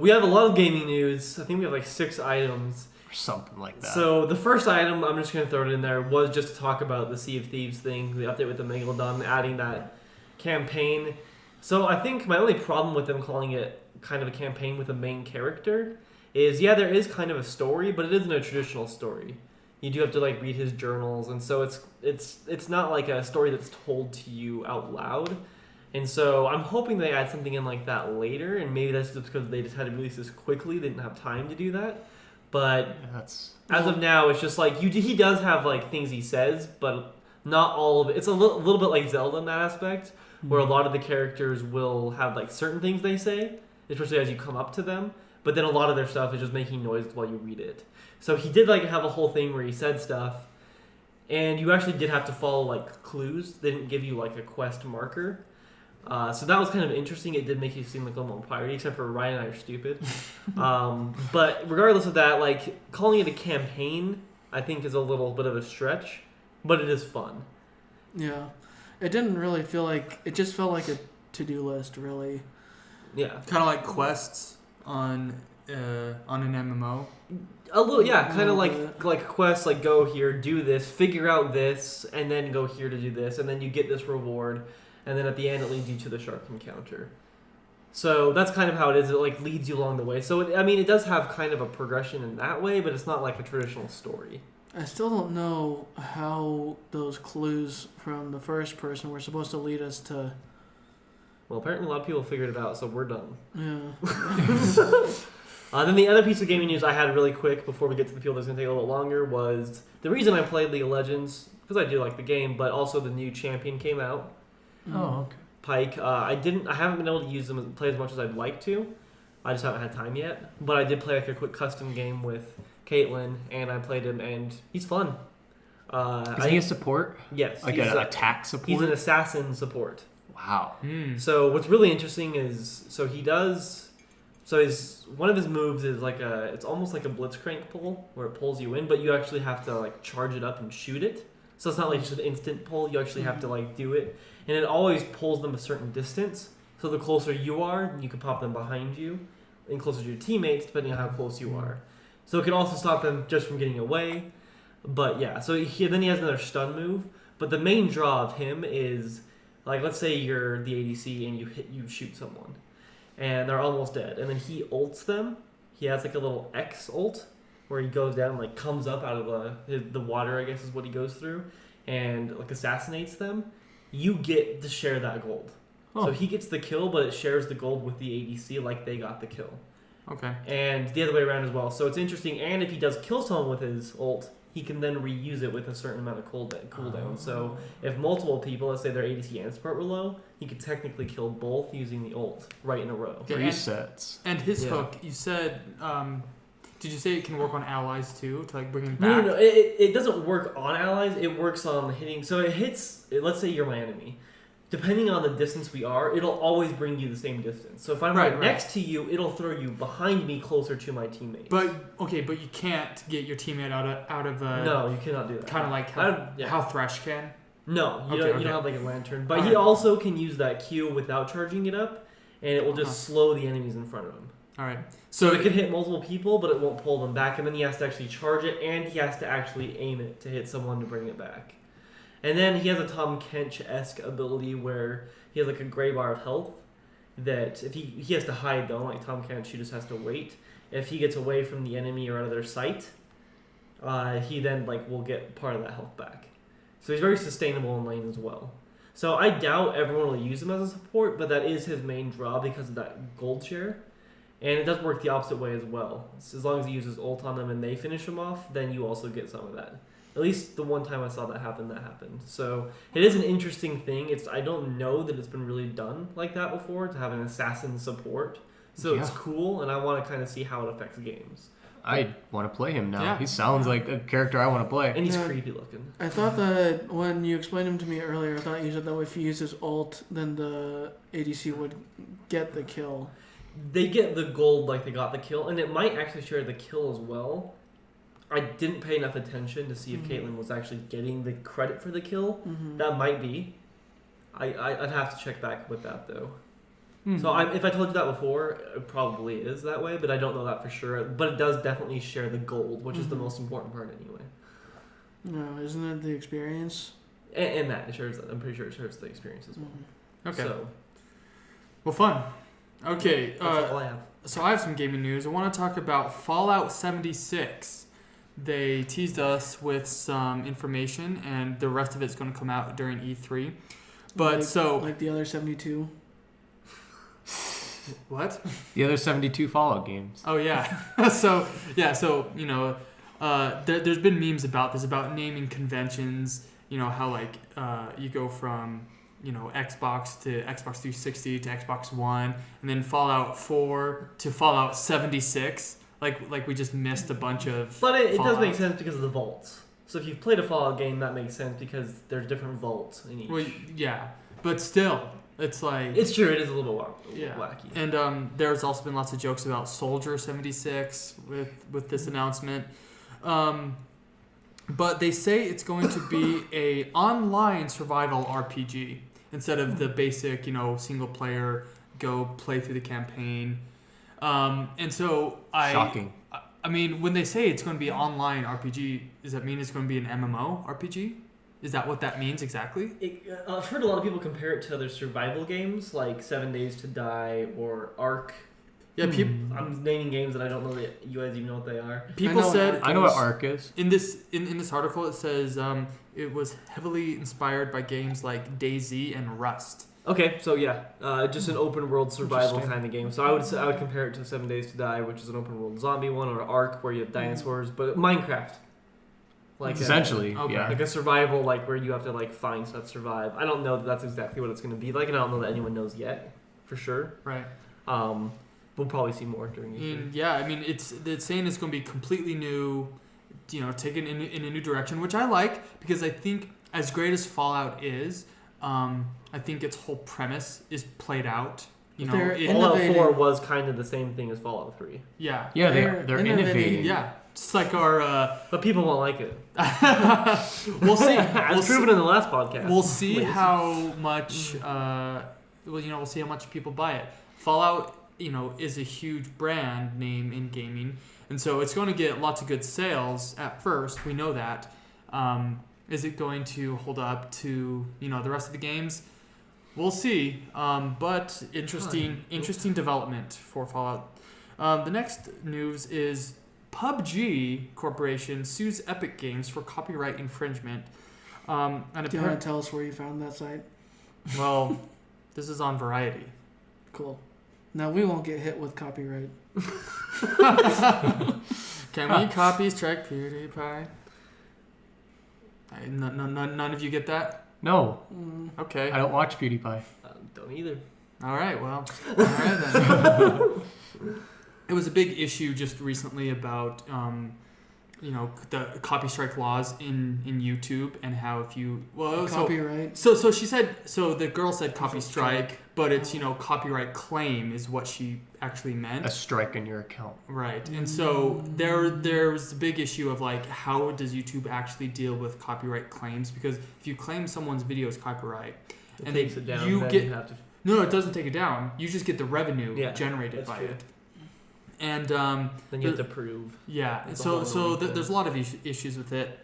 we have a lot of gaming news. I think we have like 6 items. Or something like that. So the first item, I'm just going to throw it in there, was just to talk about the Sea of Thieves thing, the update with the Megalodon, adding that campaign. So I think my only problem with them calling it kind of a campaign with a main character is, yeah, there is kind of a story, but it isn't a traditional story. You do have to like read his journals, and so it's not like a story that's told to you out loud. And so I'm hoping they add something in like that later, and maybe that's just because they just had to release this quickly, they didn't have time to do that. But as of now, it's just like he does have like things he says, but not all of it. It's a little bit like Zelda in that aspect, where a lot of the characters will have like certain things they say, especially as you come up to them. But then a lot of their stuff is just making noise while you read it. So he did like have a whole thing where he said stuff, and you actually did have to follow like clues. They didn't give you like a quest marker. So that was kind of interesting. It did make you seem like a little more piratey, except for Ryan and I are stupid. But regardless of that, like calling it a campaign, I think is a little bit of a stretch, but it is fun. Yeah, it didn't really feel like it. Just felt like a to-do list, really. Yeah, kind of like quests on an MMO. A little, yeah, kind of like quests, like go here, do this, figure out this, and then go here to do this, and then you get this reward, and then at the end it leads you to the shark encounter. So that's kind of how it is. It like leads you along the way. So it does have kind of a progression in that way, but it's not like a traditional story. I still don't know how those clues from the first person were supposed to lead us to. Well, apparently a lot of people figured it out, so we're done. Yeah. Then the other piece of gaming news I had really quick before we get to the people that's going to take a little bit longer was the reason I played League of Legends, because I do like the game, but also the new champion came out. Oh, okay. Pike. I haven't been able to use them and play as much as I'd like to. I just haven't had time yet. But I did play like a quick custom game with Caitlyn, and I played him, and he's fun. Is he a support? Yes. Like an attack support? He's an assassin support. Wow. So what's really interesting is, one of his moves is like it's almost like a blitzcrank pull, where it pulls you in, but you actually have to like charge it up and shoot it. So it's not like just an instant pull, you actually have to like do it. And it always pulls them a certain distance. So the closer you are, you can pop them behind you, and closer to your teammates, depending on how close you are. So it can also stop them just from getting away. But yeah, so then he has another stun move. But the main draw of him is, like, let's say you're the ADC and you shoot someone, and they're almost dead, and then he ults them. He has like a little X ult where he goes down and like comes up out of the water, I guess is what he goes through, and like assassinates them. You get to share that gold. So he gets the kill, but it shares the gold with the ADC like they got the kill. Okay. And the other way around as well. So it's interesting. And if he does kill someone with his ult, he can then reuse it with a certain amount of cooldown. So if multiple people, let's say their ADC and support were low, he could technically kill both using the ult right in a row. Okay, Resets. And his hook, you said, did you say it can work on allies too, to like bring him back? No. It doesn't work on allies. It works on hitting. So it hits, let's say you're my enemy. Depending on the distance we are, it'll always bring you the same distance. So if I'm right next to you, it'll throw you behind me closer to my teammates. But you can't get your teammate out of the. No, you cannot do that. Kind of like how Thresh can. No, you don't have like a lantern. But he also can use that Q without charging it up, and it will just slow the enemies in front of him. All right. So it can hit multiple people, but it won't pull them back, and then he has to actually charge it, and he has to actually aim it to hit someone to bring it back. And then he has a Tom Kench-esque ability where he has like a gray bar of health that if he has to hide though, like Tom Kench, he just has to wait. If he gets away from the enemy or out of their sight, he then like will get part of that health back. So he's very sustainable in lane as well. So I doubt everyone will use him as a support, but that is his main draw because of that gold share. And it does work the opposite way as well. So as long as he uses ult on them and they finish him off, then you also get some of that. At least the one time I saw that happened. So it is an interesting thing. I don't know that it's been really done like that before, to have an assassin support. So it's cool, and I want to kind of see how it affects games. I want to play him now. Yeah. He sounds like a character I want to play. And he's creepy looking. I thought that when you explained him to me earlier, I thought you said that if he uses ult, then the ADC would get the kill. They get the gold like they got the kill, and it might actually share the kill as well. I didn't pay enough attention to see if Caitlyn was actually getting the credit for the kill. That might be. I'd have to check back with that though. So if I told you that before, it probably is that way, but I don't know that for sure. But it does definitely share the gold, which is the most important part anyway. No, isn't it the experience? And that it shares. I'm pretty sure it shares the experience as well. Okay. So Well, fun. Okay. that's all I have. So I have some gaming news. I want to talk about Fallout 76. They teased us with some information, and the rest of it's going to come out during E3. But like the other 72. What? The other 72 Fallout games. Oh yeah. so there's been memes about this, about naming conventions. You know how you go from Xbox to Xbox 360 to Xbox One, and then Fallout 4 to Fallout 76. Like we just missed a bunch of. But it does Fallout. make sense because of the vaults. So if you've played a Fallout game, that makes sense because there's different vaults in each. Well, yeah, but still, it's like. It's true. It is a little wacky. And there's also been lots of jokes about Soldier 76 with this announcement. But they say it's going to be a online survival RPG instead of the basic, single player go play through the campaign. And so Shocking. I mean, when they say it's going to be online RPG, does that mean it's going to be an MMO RPG? Is that what that means exactly? I've heard a lot of people compare it to other survival games like 7 Days to Die or Ark. Yeah, I'm naming games that I don't know that you guys even know what they are. people said I know what Ark is. in this article it says it was heavily inspired by games like DayZ and Rust. Okay, so yeah, just an open world survival Interesting. kind of game. So I would compare it to 7 Days to Die, which is an open world zombie one, or Ark where you have dinosaurs, but Minecraft. Like Essentially, okay. yeah. like a survival, like where you have to find stuff, survive. I don't know that that's exactly what it's going to be like, and I don't know that anyone knows yet, for sure. Right. We'll probably see more during the year. And yeah, I mean, it's saying it's going to be completely new, taken in a new direction, which I like because I think as great as Fallout is, I think its whole premise is played out. Fallout 4 was kind of the same thing as Fallout 3. Yeah. Yeah, they're innovating. Yeah. It's like our. But people won't like it. We'll see. As proven in the last podcast. We'll see how much. We'll see how much people buy it. Fallout, is a huge brand name in gaming, and so it's going to get lots of good sales at first. We know that. Is it going to hold up to the rest of the games? We'll see. But interesting development for Fallout. The next news is PUBG Corporation sues Epic Games for copyright infringement. Do you want to tell us where you found that site? Well, this is on Variety. Cool. Now we won't get hit with copyright. Can we copy strike PewDiePie? None of you get that? No, Okay. I don't watch PewDiePie. Don't either. All right, well. All right then. It was a big issue just recently about, the copy strike laws in YouTube and how if you... Well, Copyright. So she said... So the girl said copy strike, but it's, copyright claim is what she actually meant. A strike in your account. Right. And so there was the big issue of how does YouTube actually deal with copyright claims? Because if you claim someone's video is copyright It and takes it down, you then get you have to... no, it doesn't take it down. You just get the revenue Yeah, generated that's by true. it. And Then you have to prove. yeah, It's a so whole other there's a lot of issues with it.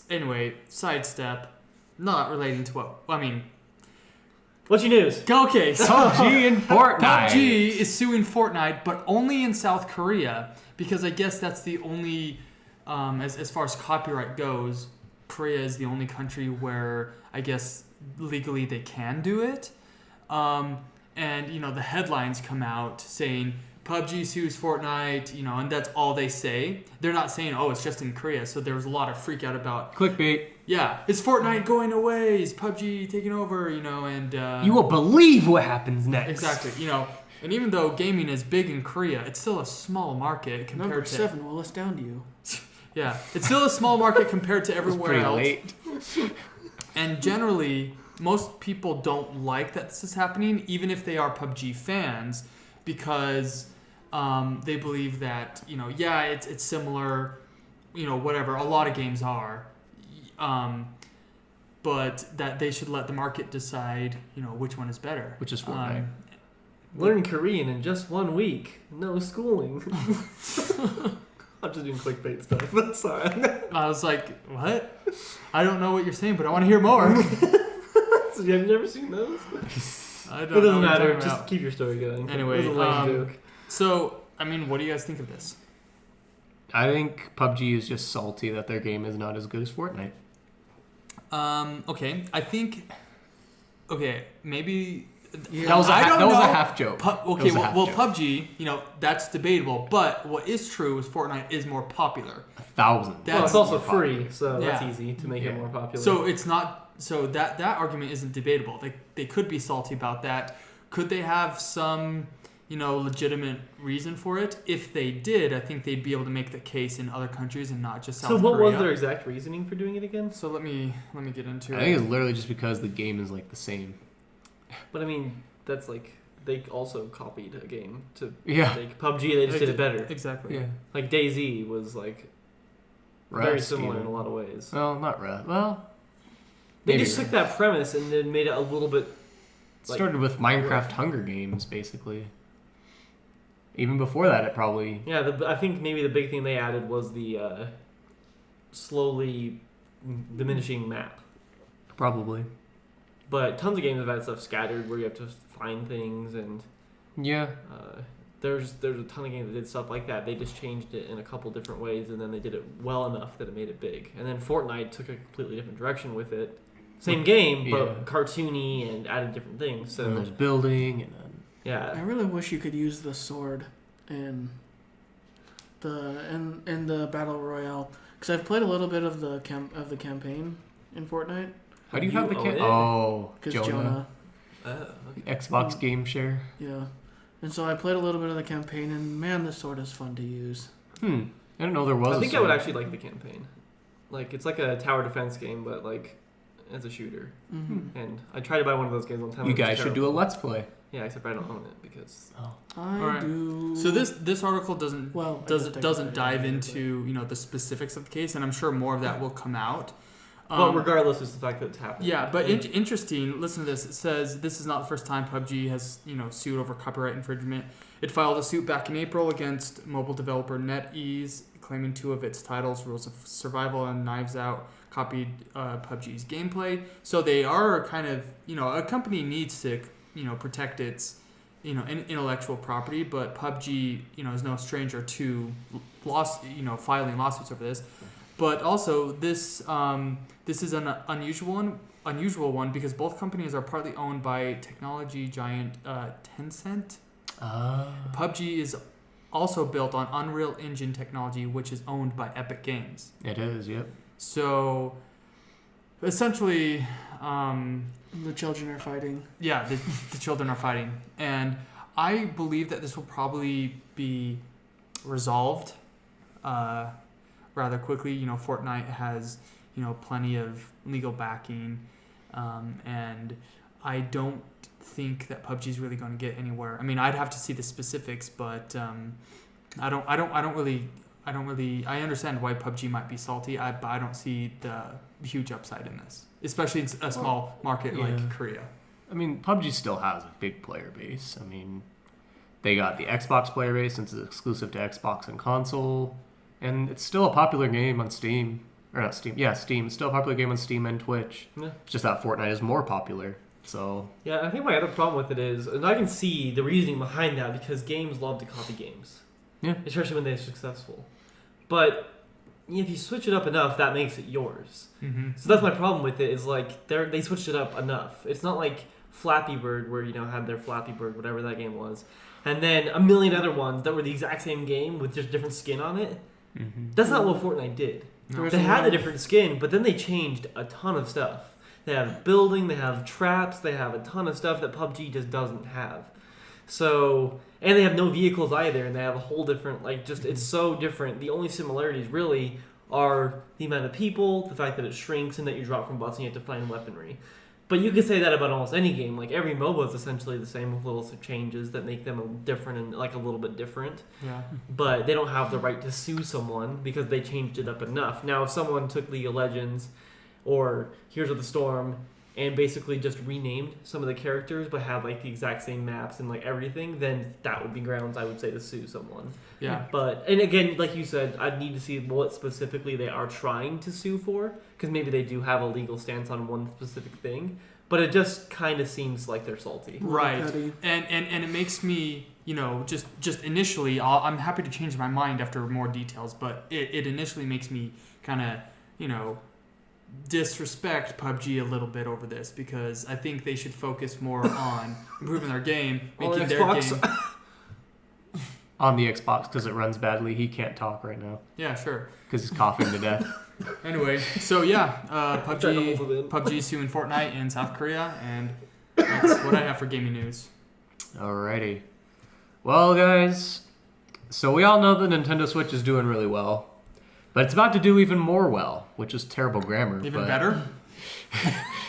Anyway, sidestep, not relating to what I mean. What's your news? Okay, so PUBG and Fortnite. PUBG is suing Fortnite, but only in South Korea because I guess that's the only, as far as copyright goes, Korea is the only country where I guess legally they can do it. And the headlines come out saying PUBG sues Fortnite, and that's all they say. They're not saying, oh, it's just in Korea. So there was a lot of freak out about, Clickbait. yeah, is Fortnite going away? Is PUBG taking over? And You will believe what happens next. exactly, and even though gaming is big in Korea, it's still a small market compared Number to 7 will astound you. yeah, it's still a small market compared to It's everywhere pretty else. late. And generally, most people don't like that this is happening, even if they are PUBG fans, because they believe that it's similar, whatever. A lot of games are, but that they should let the market decide, which one is better. Which is Fortnite. Learn Korean in just 1 week. No schooling. I'm just doing clickbait stuff. But sorry. I was like, what? I don't know what you're saying, but I want to hear more. So you have never seen those? I It don't know doesn't what you're matter. talking Just about. keep your story going. Anyway, It was a lame joke. So, I mean, what do you guys think of this? I think PUBG is just salty that their game is not as good as Fortnite. Okay, I think. Okay, maybe. Yeah. That was a, I don't that was a know. half joke. Okay, That was a half well, joke. PUBG, that's debatable. But what is true is Fortnite is more popular. 1,000. That's Well, it's also more popular. free, so that's Yeah. easy to make Yeah. it more popular. So it's not. So that argument isn't debatable. They could be salty about that. Could they have some, legitimate reason for it? If they did, I think they'd be able to make the case in other countries and not just South So what Korea. was their exact reasoning for doing it again? So let me get into I it. think it's literally just because the game is like the same. But I mean, that's like they also copied a game to Yeah. like PUBG. They just did it better. Exactly. Yeah. Like DayZ was like very Rust, similar even. in a lot of ways. Well, not Rust. Well, They maybe just took Rust. that premise and then made it a little bit. It started with Minecraft Hunger Games, basically. Even before that, it probably... Yeah, I think maybe the big thing they added was the slowly diminishing map. Probably. But tons of games have had stuff scattered where you have to find things, and Yeah. there's a ton of games that did stuff like that. They just changed it in a couple different ways, and then they did it well enough that it made it big. And then Fortnite took a completely different direction with it. Same game, but Yeah. cartoony and added different things. And So there's building, and then... I yeah, really wish you could use the sword in the battle royale, because I've played a little bit of the campaign in Fortnite. How do you have the... own it? Oh, Because Jonah. okay. Xbox game share. Yeah. And so I played a little bit of the campaign, and man, the sword is fun to use. I don't know there was I think a I would sword. actually like the campaign. Like it's like a tower defense game, but like as a shooter. Mm-hmm. And I tried to buy one of those games one time. You it was guys should do a terrible. Let's Play. Yeah, except I don't own it because I Alright. do. So this article doesn't well doesn't dive into the specifics of the case, and I'm sure more of that will come out. but regardless, it's the fact that it's happening. Yeah, but interesting. Listen to this. It says this is not the first time PUBG has sued over copyright infringement. It filed a suit back in April against mobile developer NetEase, claiming 2 of its titles, Rules of Survival and Knives Out, copied PUBG's gameplay. So they are kind of a company needs to protect its intellectual property, but PUBG is no stranger to filing lawsuits over this. But also this is an unusual one because both companies are partly owned by technology giant Tencent. PUBG is also built on Unreal Engine technology, which is owned by Epic Games. It is, yep. So essentially, The children are fighting. yeah, the children are fighting, and I believe that this will probably be resolved rather quickly. Fortnite has plenty of legal backing, and I don't think that PUBG is really going to get anywhere. I mean, I'd have to see the specifics, but I understand why PUBG might be salty, but I don't see the huge upside in this, especially in a small market yeah. like Korea. I mean, PUBG still has a big player base. I mean, they got the Xbox player base since it's exclusive to Xbox and console, and it's still a popular game on Steam. Or not Steam. Yeah, Steam. It's still a popular game on Steam and Twitch. Yeah. It's just that Fortnite is more popular. So, Yeah, I think my other problem with it is, and I can see the reasoning behind that because games love to copy games. Yeah. Especially when they're successful. But if you switch it up enough, that makes it yours. Mm-hmm. So that's my problem with it. Is like they switched it up enough. It's not like Flappy Bird where had their Flappy Bird, whatever that game was, and then a million other ones that were the exact same game with just different skin on it. That's not what Fortnite did. No. They had a different skin, but then they changed a ton of stuff. They have building, they have traps, they have a ton of stuff that PUBG just doesn't have. So, and they have no vehicles either, and they have a whole different, it's so different. The only similarities really are the amount of people, the fact that it shrinks, and that you drop from bots and you have to find weaponry. But you could say that about almost any game. Like, every MOBA is essentially the same with little changes that make them different and, a little bit different. Yeah. But they don't have the right to sue someone because they changed it up enough. Now, if someone took League of Legends or Heroes of the Storm and basically just renamed some of the characters but had like the exact same maps and like everything, then that would be grounds I would say to sue someone. Yeah. But and again, like you said, I'd need to see what specifically they are trying to sue for, because maybe they do have a legal stance on one specific thing. But it just kind of seems like they're salty. Right. Petty. And it makes me, just initially, I'm happy to change my mind after more details, but it initially makes me kind of, disrespect PUBG a little bit over this, because I think they should focus more on improving their game, making their game. On the Xbox, because it runs badly. He can't talk right now Yeah, sure. because he's coughing to death. Anyway, so yeah, Trying to hold it in. PUBG suing Fortnite in South Korea, and that's what I have for gaming news. Alrighty. Well, guys, so we all know the Nintendo Switch is doing really well, but it's about to do even more well, which is terrible grammar. Even but better?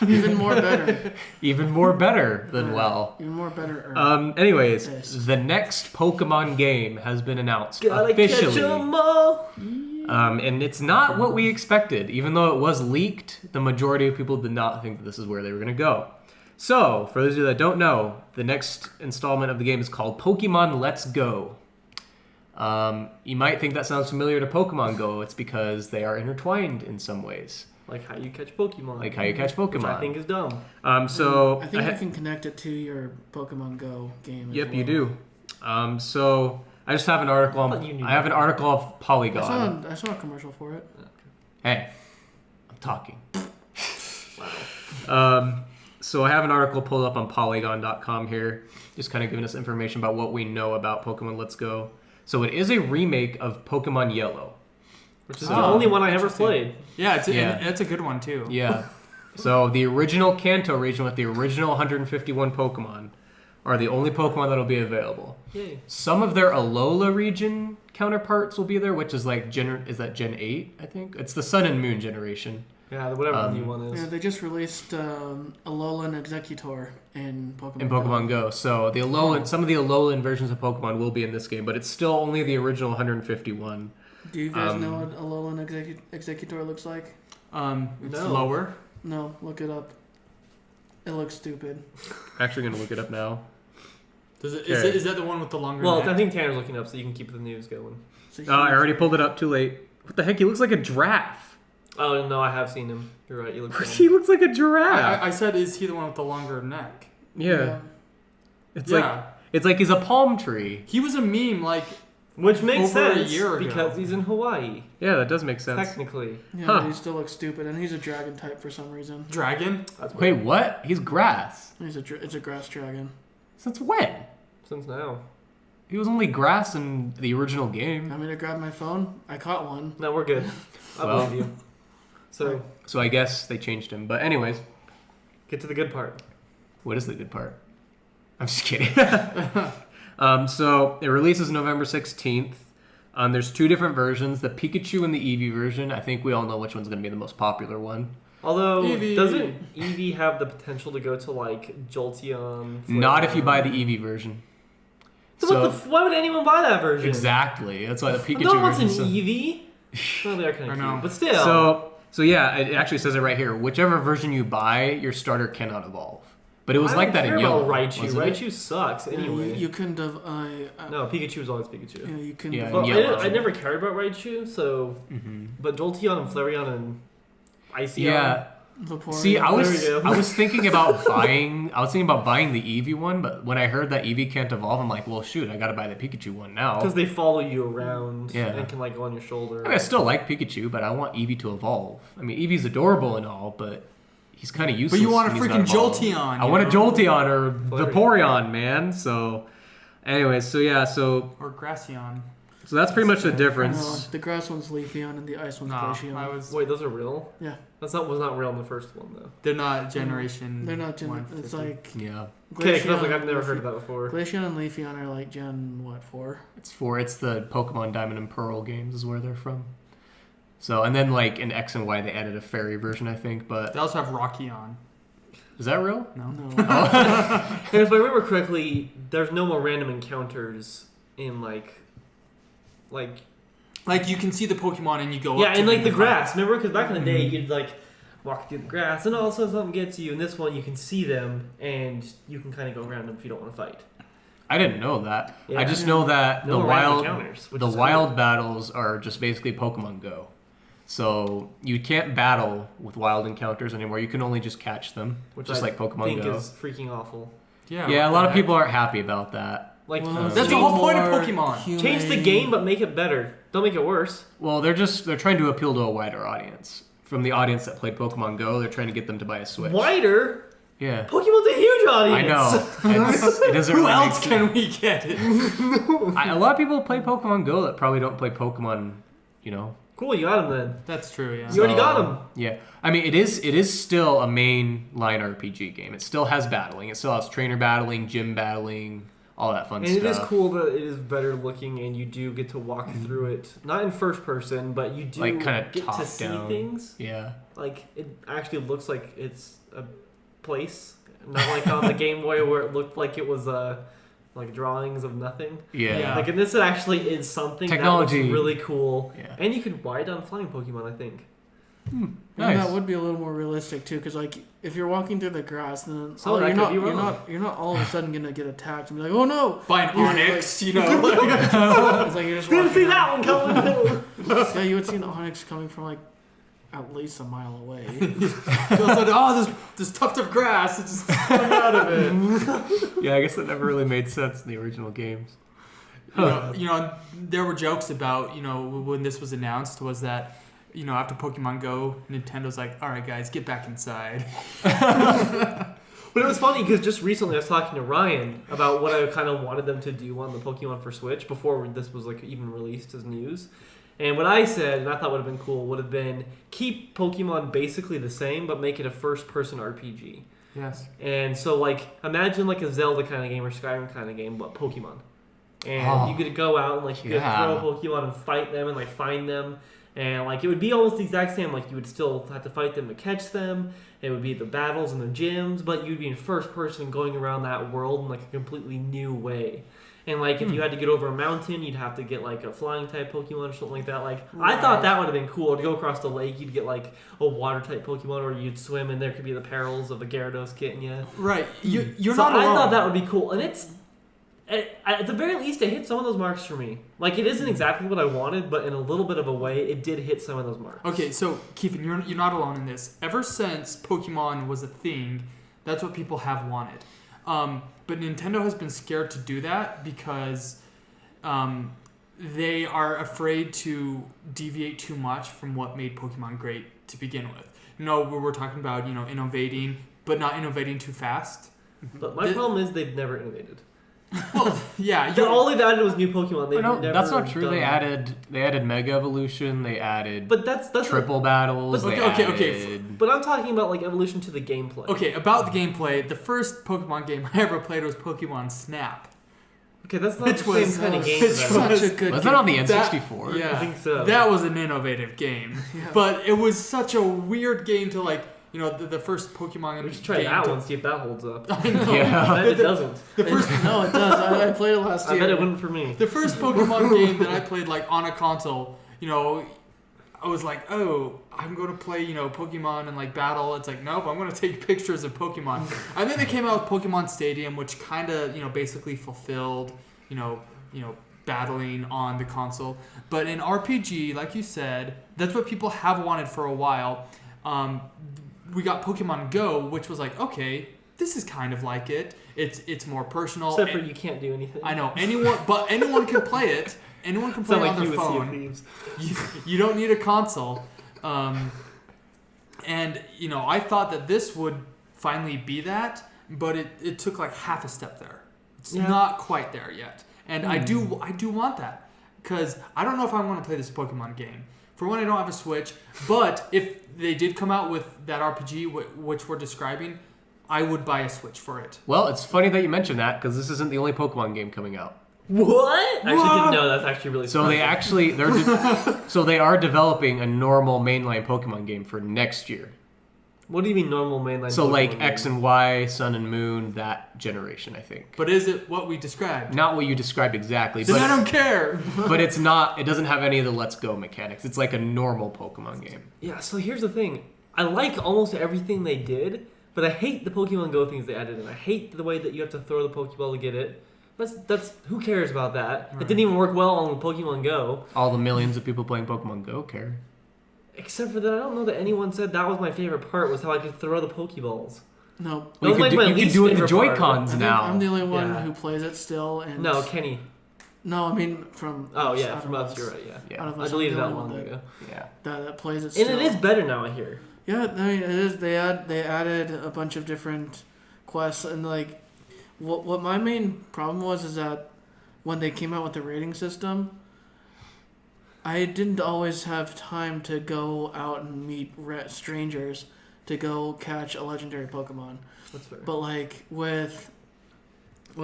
Even more better. Even more better than well. Even more better. Anyways, Yes. the next Pokemon game has been announced Gotta catch officially. 'em all. And it's not what we expected. Even though it was leaked, the majority of people did not think that this is where they were going to go. So, for those of you that don't know, the next installment of the game is called Pokemon Let's Go. You might think that sounds familiar to Pokemon Go. It's because they are intertwined in some ways. Like how you catch Pokemon. Like how you catch Pokemon. Which I think is dumb. So I think you can connect it to your Pokemon Go game. As Yep, well. you do. So I just have an article. I thought you knew I have an article of Polygon. I saw a commercial for it. Hey, I'm talking. So I have an article pulled up on Polygon.com here, just kind of giving us information about what we know about Pokemon Let's Go. So it is a remake of Pokemon Yellow. Which is Oh, the only one I ever interesting. played. Yeah, Yeah. it's a good one too. Yeah. So the original Kanto region with the original 151 Pokemon are the only Pokemon that'll be available. Yay. Some of their Alola region counterparts will be there, which is like is that Gen 8, I think? It's the Sun and Moon generation. Yeah, whatever the new one is. Yeah, they just released Alolan Executor in Pokemon. In Pokemon Go. So the Alolan, some of the Alolan versions of Pokemon will be in this game, but it's still only the original 151. Do you guys know what Alolan Executor looks like? It's No. lower. No, look it up. It looks stupid. I'm actually going to look it up now. Is that the one with the longer Well, neck? I think Tanner's looking up so you can keep the news going. So I already pulled it up. Too late. What the heck? He looks like a giraffe. Oh, no, I have seen him. You're right. You look He looks like a giraffe. I said, is he the one with the longer neck? Yeah. It's Yeah. like he's a palm tree. He was a meme, like, Which makes Over a sense year ago. because he's in Hawaii, Yeah, that does make sense. technically. Yeah, Huh. but he still looks stupid, and he's a dragon type for some reason. dragon. That's Wait, what? He's grass. It's a grass dragon. Since when? Since now. He was only grass in the original game. Want me to grab my phone? I caught one. No, we're good. I Well. believe you. So, So I guess they changed him. But anyways, get to the good part. what is the good part? I'm just kidding. So it releases November 16th. There's two different versions, the Pikachu and the Eevee version. I think we all know which one's going to be the most popular one. Although, Eevee. doesn't Eevee have the potential to go to like Jolteon? Not if you Flareon? buy the Eevee version. So, why would anyone buy that version? Exactly. That's why the Pikachu No one wants an version. Eevee. Well, they are kind I of know. cute, but still. So yeah, it actually says it right here. Whichever version you buy, your starter cannot evolve. But it was I like don't that in care Yellow. about Raichu. wasn't it? Raichu sucks anyway. You couldn't have. No, Pikachu is always Pikachu. Yeah, you can. Yeah, Well, Yellow. I never cared about Raichu, so. Mm-hmm. But Jolteon and Flareon and Iceon. Yeah. Vaporeon. See, I There was we go. I was thinking about buying the Eevee one, but when I heard that Eevee can't evolve, I'm like, well, shoot, I gotta buy the Pikachu one now. Because they follow you around Yeah. and can like go on your shoulder. I mean, I still like Pikachu, but I want Eevee to evolve. I mean, Eevee's adorable and all, but he's kind of useless. But you want a when he's freaking not evolved. Jolteon. I want a Jolteon or Flareon. Vaporeon, man. So, anyways, so Or Gracian. that's pretty much the No, difference. the grass one's Leafeon and the ice one's No, Glaceon. I was. Wait, those are real? Yeah. Was not real in the first one though. They're not generation. They're not Gen. 150. It's like Yeah, Okay, because I was like, Glaceon I've never and heard of that before. Glaceon and Leafeon are like Gen 4? it's the Pokemon Diamond and Pearl games is where they're from. So, and then like in X and Y, they added a fairy version, I think. But They also have Rockion. is that real? No. No. And if I remember correctly, there's no more random encounters in like Like you can see the Pokemon and you go. yeah, up in to like them the and fight. grass. Remember, because back in the day, you'd like walk through the grass, and all of a sudden something gets you. In this one, you can see them, and you can kind of go around them if you don't want to fight. I didn't know that. Yeah. I just know that No the random wild encounters, which the is wild cool. battles are just basically Pokemon Go. So you can't battle with wild encounters anymore. You can only just catch them, Which just I like Pokemon think Go. is freaking awful. Yeah. Yeah, a what lot the of heck? people aren't happy about that. Like, That's change, the whole point of more Pokemon. humane. change the game, but make it better. Don't make it worse. Well, they're trying to appeal to a wider audience. From the audience that played Pokemon Go, they're trying to get them to buy a Switch. Wider? Yeah. Pokemon's a huge audience. I know. It doesn't Who really else make can we get it? a lot of people play Pokemon Go that probably don't play Pokemon, you know. Cool, you got him then. That's true. Yeah. You already got him. Yeah. I mean, it is still a main line RPG game. It still has battling. It still has trainer battling, gym battling, all that fun And stuff. it is cool that it is better looking, and you do get to walk through it, not in first person, but you do Like, kinda get top to see down. things. Yeah. Like, it actually looks like it's a place, not like on the Game Boy where it looked like it was like drawings of nothing. Yeah. Yeah. Like in this, it actually is something Technology. that looks really cool. Yeah. And you could ride on flying Pokemon, I think. And Nice. that would be a little more realistic too, because like if you're walking through the grass, then So that could be wrong. you're not all of a sudden gonna get attacked and be like, oh no! Buy an You're Onyx, like- you know. Like, It's like you're just Didn't walking see that one coming. Yeah, you would see an Onyx coming from like at least a mile away. oh, this tuft of grass, it just coming out of it. Yeah, I guess that never really made sense in the original games. You know, there were jokes about, you know, when this was announced, was that, you know, after Pokemon Go, Nintendo's like, all right, guys, get back inside. But it was funny because just recently I was talking to Ryan about what I kind of wanted them to do on the Pokemon for Switch before this was like even released as news. And what I said, and I thought would have been cool, would have been keep Pokemon basically the same, but make it a first-person RPG. Yes. And so, like, imagine like a Zelda kind of game or Skyrim kind of game, but Pokemon. And you could go out and like you could yeah. throw a Pokemon and fight them and like find them. And like it would be almost the exact same. Like you would still have to fight them to catch them. It would be the battles and the gyms, but you'd be in first person going around that world in like a completely new way. And like if you had to get over a mountain, you'd have to get like a flying type Pokemon or something like that. Like I thought that would have been cool to go across the lake. You'd get like a water type Pokemon, or you'd swim, and there could be the perils of a Gyarados getting you. Right. You're So not alone. I thought that would be cool, and it's at the very least it hit some of those marks for me. Like it isn't exactly what I wanted, but in a little bit of a way, it did hit some of those marks. Okay, so Keithan, you're not alone in this. Ever since Pokemon was a thing, that's what people have wanted. But Nintendo has been scared to do that because they are afraid to deviate too much from what made Pokemon great to begin with. You know, we're talking about, you know, innovating, but not innovating too fast. But my problem is they've never innovated. Well, yeah, All they've added was new Pokemon. They've No, never that's not true. done- They added Mega Evolution. They added But that's triple battles. but- they okay. added- But I'm talking about like evolution to the gameplay. Okay, about the gameplay, the first Pokemon game I ever played was Pokemon Snap. Okay, that's not Which the was- same kind of game. which though. was- Such a good Was game. that on the That- N64? Yeah, I think so. That was an innovative game, Yeah. but it was such a weird game to like. You know, the first Pokemon We should try game that to- one, see if that holds up. I know. Yeah. I bet it doesn't. The first, No, it does. I played it last I year. bet it wouldn't for me. the first Pokemon game that I played like on a console. You know, I was like, oh, I'm going to play, you know, Pokemon and like battle. It's like, nope, I'm going to take pictures of Pokemon. And then they came out with Pokemon Stadium, which kind of, you know, basically fulfilled, you know, battling on the console. But in RPG, like you said, that's what people have wanted for a while. We got Pokemon Go, which was like, okay, this is kind of like it. It's more personal. Except for you can't do anything. I know anyone can play it. Anyone can play Sound it like on you their would see phone. Thieves. You don't need a console. And, you know, I thought that this would finally be that, but it took like half a step there. It's Yeah. not quite there yet. And I do want that, because I don't know if I want to play this Pokemon game. For one, I don't have a Switch, but if they did come out with that RPG, which we're describing, I would buy a Switch for it. Well, it's funny that you mentioned that because this isn't the only Pokemon game coming out. What? I actually didn't know. That's actually really So they surprising. actually so they are developing a normal mainline Pokemon game for next year. What do you mean normal mainline? So Pokemon like game? X and Y, Sun and Moon, that generation, I think. But is it what we described? Not what you described exactly, Then I but don't care. but it's not. It doesn't have any of the Let's Go mechanics. It's like a normal Pokemon game. Yeah. So here's the thing. I like almost everything they did, but I hate the Pokemon Go things they added in. I hate the way that you have to throw the Pokeball to get it. That's who cares about that? Right. It didn't even work well on Pokemon Go. All the millions of people playing Pokemon Go care. Except for that, I don't know that anyone said that was my favorite part, was how I could throw the Pokeballs. No. That was like my you can least do it in the favorite part. Joy-Cons I think now. I'm the only one Yeah. who plays it still. And No, Kenny. No, I mean from. Oh, yeah, out from of us, you're right, yeah. Yeah. Out of I us, deleted I'm that the only long one ago. Yeah. that plays it And still. it is better now, I hear. Yeah, I mean, it is. They added a bunch of different quests, and like, what my main problem was is that when they came out with the rating system, I didn't always have time to go out and meet strangers to go catch a legendary Pokemon. That's fair. But like with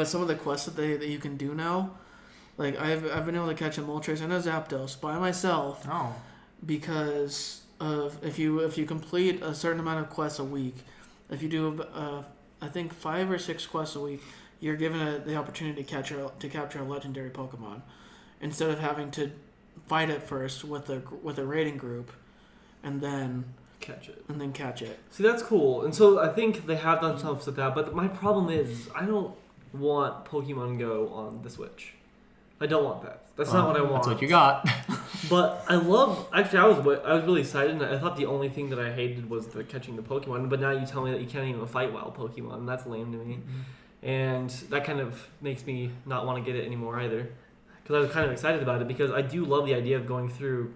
some of the quests that you can do now, like I've been able to catch a Moltres and a Zapdos by myself Oh. because of if you complete a certain amount of quests a week, if you do I think 5 or 6 quests a week, you're given the opportunity to capture a legendary Pokemon instead of having to fight it first with a rating group and then Catch it. catch it. See, that's cool. And so I think they have done stuff with that, but my problem is I don't want Pokemon Go on the Switch. I don't want that. That's not what I want. That's what you got. But I love. Actually, I was really excited. And I thought the only thing that I hated was the catching the Pokemon. But now you tell me that you can't even fight wild Pokemon. And that's lame to me. Mm-hmm. And that kind of makes me not want to get it anymore either. Because I was kind of excited about it because I do love the idea of going through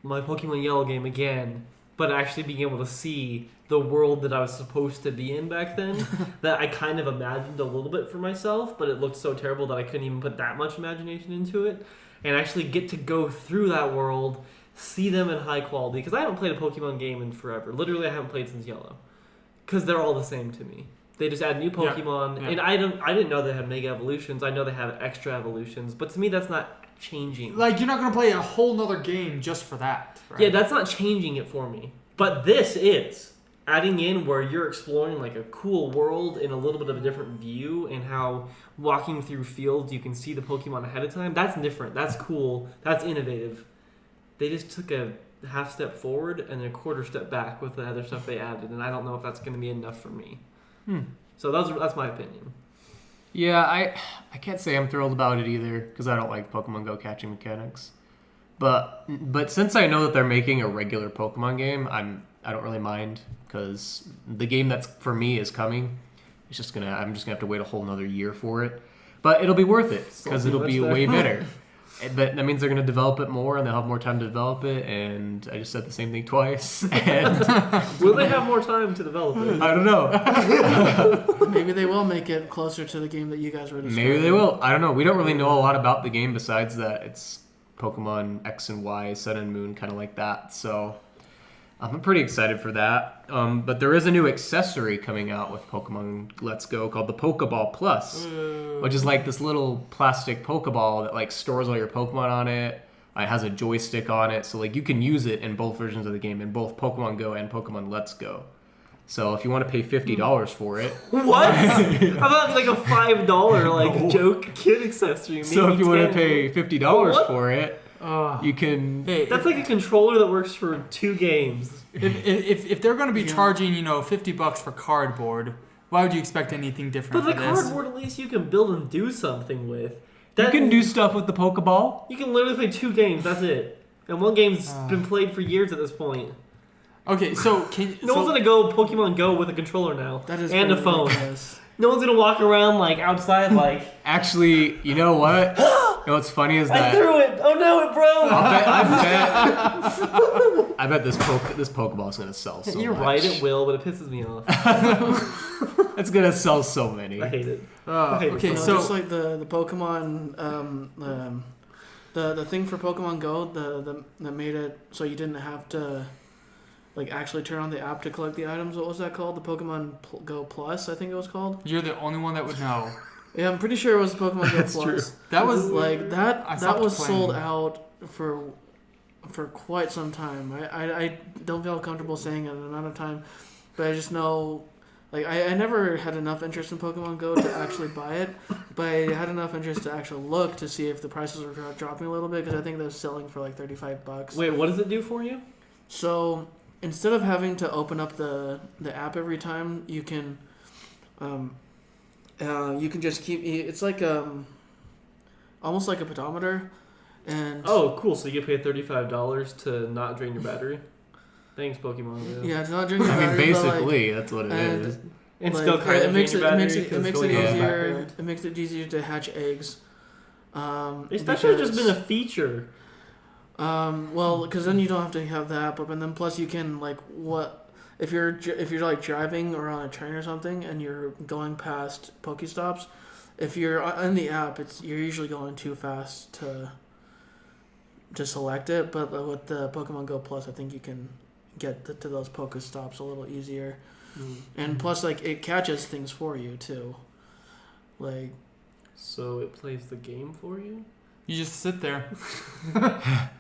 my Pokemon Yellow game again, but actually being able to see the world that I was supposed to be in back then that I kind of imagined a little bit for myself, but it looked so terrible that I couldn't even put that much imagination into it, and actually get to go through that world, see them in high quality, because I haven't played a Pokemon game in forever. Literally, I haven't played since Yellow, because they're all the same to me. They just add new Pokemon, Yeah. and I didn't know they had Mega Evolutions. I know they have extra evolutions, but to me, that's not changing. Like, you're not going to play a whole nother game just for that, right? Yeah, that's not changing it for me. But this is adding in where you're exploring like a cool world in a little bit of a different view, and how walking through fields you can see the Pokemon ahead of time. That's different. That's cool. That's innovative. They just took a half step forward and a quarter step back with the other stuff they added, and I don't know if that's going to be enough for me. So that's my opinion. Yeah, I can't say I'm thrilled about it either because I don't like Pokemon Go catching mechanics. But since I know that they're making a regular Pokemon game, I don't really mind because the game that's for me is coming. I'm just gonna have to wait a whole nother year for it, but it'll be worth it because it'll be way better. But that means they're gonna develop it more and they'll have more time to develop it. And I just said the same thing twice. And Will they have more time to develop it? I don't know. Maybe they will make it closer to the game that you guys were describing. Maybe they will. I don't know. We don't really know a lot about the game besides that it's Pokemon X and Y, Sun and Moon, kind of like that. So I'm pretty excited for that. But there is a new accessory coming out with Pokemon Let's Go called the Pokeball Plus, which is like this little plastic Pokeball that like stores all your Pokemon on it. It has a joystick on it, so like you can use it in both versions of the game, in both Pokemon Go and Pokemon Let's Go. So if you want to pay $50 for it, What? How about like a $5 like joke kid accessory? so if you want to pay $50 What? for it, you can. Hey, That's like a controller that works for 2 games. if they're going to be Yeah. charging, $50 for cardboard, why would you expect anything different But the for this? cardboard, at least you can build and do something with. You can do stuff with the Pokeball. You can literally play 2 games. That's it. And one game's been played for years at this point. Okay, so can No one's gonna go Pokemon Go with a controller now That is and a pretty phone. ridiculous. No one's gonna walk around like outside like Actually, you know what? You know what's funny is I that threw it. Oh no, it broke. I bet this Pokeball is gonna sell so You're much. right, it will, but it pisses me off. It's gonna sell so many. I hate it. I hate it okay, so So so just like the Pokemon, the thing for Pokemon Go, that made it so you didn't have to like actually turn on the app to collect the items. What was that called? The Pokemon Go Plus, I think it was called. you're the only one that would know. Yeah, I'm pretty sure it was Pokemon Go That's Plus. true. That was Like that. I That stopped was playing. sold out for quite some time. I don't feel comfortable saying an amount of time, but I just know. Like, I never had enough interest in Pokemon Go to actually buy it, but I had enough interest to actually look to see if the prices were dropping a little bit, because I think they're selling for like $35. Wait, what does it do for you? So, instead of having to open up the app every time, you can just keep. It's like almost like a pedometer, and Oh, cool. So you get paid $35 to not drain your battery. Thanks, Pokemon Go. yeah, it's not drinking. I mean, battery, but, basically, that's what it and- is. And like, still kind of it makes drain it your makes battery it 'cause makes going it in the easier. background. It makes it easier to hatch eggs. It's actually just because- been a feature. Well, because then you don't have to have the app up, and then plus you can like if you're like driving or on a train or something, and you're going past Pokestops. If you're in the app, you're usually going too fast to select it. But with the Pokemon Go Plus, I think you can get to those Pokestops a little easier. And plus, like, it catches things for you too. Like, So it plays the game for you? You just sit there. yeah,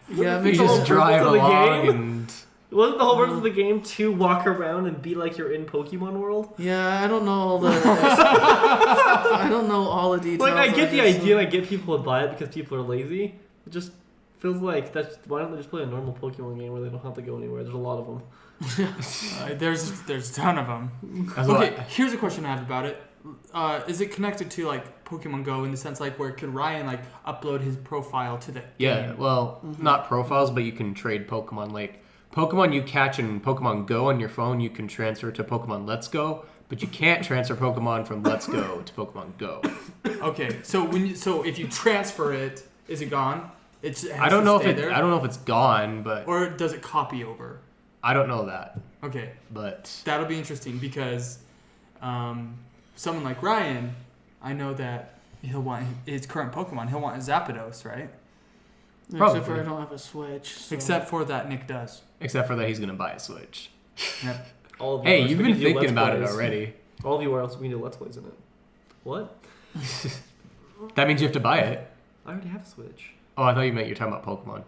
it You makes the whole just it, drive purpose of the along game? and Wasn't the whole purpose of the game to walk around and be like you're in Pokemon World? yeah. I don't know all the. I don't know all the details. Like, I get the just- idea, I get people to buy it because people are lazy. It just feels like why don't they just play a normal Pokemon game where they don't have to go anywhere? There's a lot of them. There's a ton of them. that's Okay, what- here's a question I have about it. Is it connected to like Pokemon Go in the sense like where could Ryan like upload his profile to the yeah. game? Well, not profiles, but you can trade Pokemon. Like Pokemon you catch in Pokemon Go on your phone, you can transfer to Pokemon Let's Go, but you can't transfer Pokemon from Let's Go to Pokemon Go. Okay, so if you transfer it, is it gone? I don't know if there? I don't know if it's gone, but Or does it copy over? I don't know that. Okay, But that'll be interesting because someone like Ryan, I know that he'll want his current Pokemon. He'll want a Zapdos, right? Probably. Except for I don't have a Switch. So. Except for that Nick does. except for that he's gonna buy a Switch. Yep. All of you Hey, are you've speaking been to thinking Let's about it Plays. already. All of you are else we can do Let's Plays in it. What? That means you have to buy it. I already have a Switch. Oh, I thought you meant you're talking about Pokemon.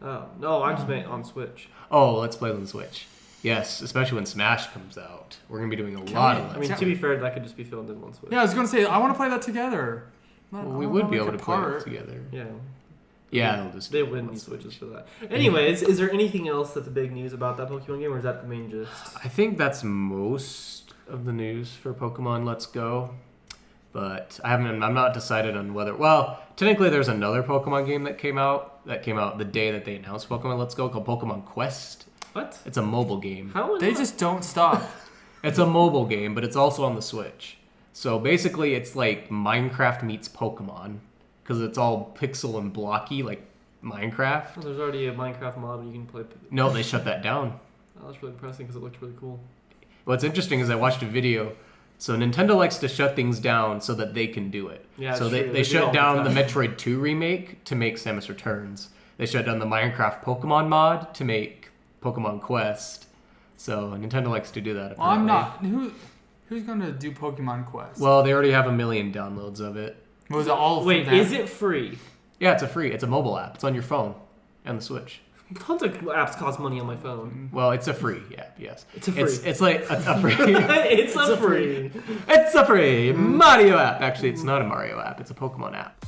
Oh, no, I just meant on Switch. Oh, Let's Play on the Switch. Yes, especially when Smash comes out. We're gonna be doing a lot of I Let's mean, Yeah. to be fair, that could just be filmed in one Switch. Yeah, I was gonna say I want to play that together. Well, we would be able to play it together. Yeah. Yeah, they'll just They do wouldn't one need Switches Switch. for that. Anyways, is there anything else that's the big news about that Pokemon game, or is that the main gist? I think that's most of the news for Pokemon Let's Go. But I'm not decided on whether. Well, technically, there's another Pokemon game that came out the day that they announced Pokemon Let's Go called Pokemon Quest. What? It's a mobile game. How? They just don't stop. It's a mobile game, but it's also on the Switch. So basically, it's like Minecraft meets Pokemon because it's all pixel and blocky like Minecraft. Oh, there's already a Minecraft mod where you can play. No, they shut that down. Oh, that's really depressing because it looked really cool. What's interesting is I watched a video. So Nintendo likes to shut things down so that they can do it. Yeah, so it's they true. They do shut all the down the time. Metroid 2 remake to make Samus Returns. They shut down the Minecraft Pokemon mod to make Pokemon Quest. So Nintendo likes to do that. Well, I'm apparently. not. Who's gonna do Pokemon Quest? Well, they already have 1 million downloads of it. Was it all? Wait, from them? is it free? Yeah, it's a mobile app. It's on your phone and the Switch. Tons of apps cost money on my phone. Well, it's a free app. Yes, It's a free. It's like it's a free. It's a free. It's a free Mario app. Actually, it's not a Mario app. It's a Pokemon app.